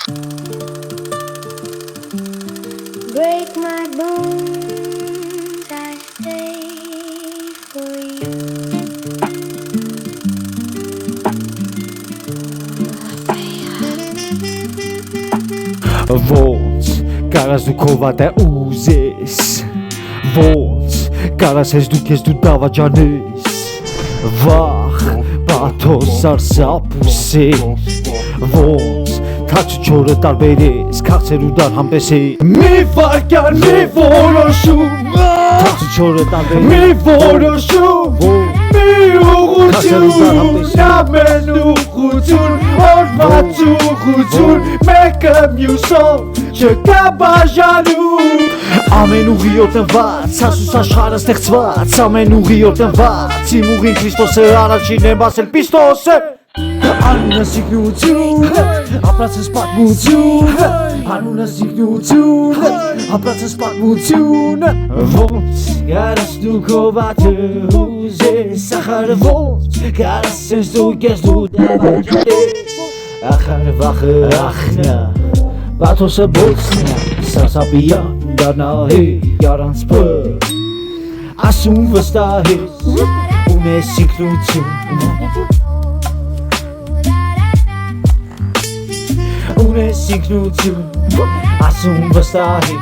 Break my bones, I stay for you. Ոնց կարաս դու քո վատը ուզես, ոնց կարաս ես դու քեզ դու դավաճանես, վախ բաթոս սարսափուսե, ոնց քաչու չորը տարբերես, քաղցեր ու դար համտեսի, մի վարկան մի որոշում, քաչու չորը տարբերես, մի որոշում, մի ուղղություն, ամեն ուղղություն, օրվաց ուղղություն, մեկը մյուսով չկա բաժանում, ամեն ուղիով տնված, սասուս աշխարհը ստեղծված, ամեն ուղիով տնված, իմ ուղին Քրիստոսը առաջին եմ ասել Պիստոսը, անունը սիգնություն, ապրածս պատմություն, անունը սիգնություն, ապրածս պատմություն, ոնց կարաս դու քո վատը ուզես, ախար ոնց կարաս ես դու քեզ դու դավաճանես, ախար վախը ախնա, բաթոսը բոցնա, սարսափիան դառնահի առանց բր, ասում վստահես, ունես ինքնություն, ունես ինքնություն, ասում վստահես,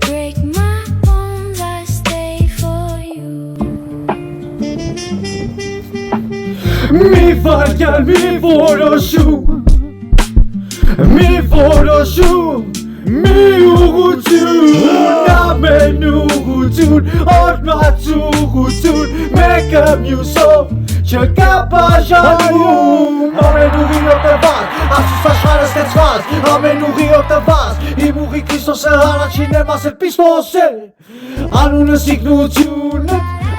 Break my bones, I stay for you. մի վարկան մի որոշում, մի որոշում, մի ուղղություն, ամեն ուղղություն, օրվաց ուղղություն, մեկը մյուսով չկա բաժանում, ամեն ուղիով տնված, Աստծո աշխարհը ստեղծված, ամեն ուղիով տնված, իմ ուղի Քրիստոսը առաջին եմ ասել Պիստոսը, անունը սիգնությունը,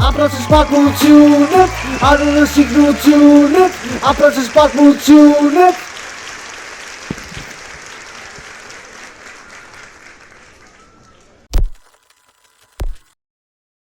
ապրածս պատմությունը, անունը սիգնությունը, ապրածս պատմությունը,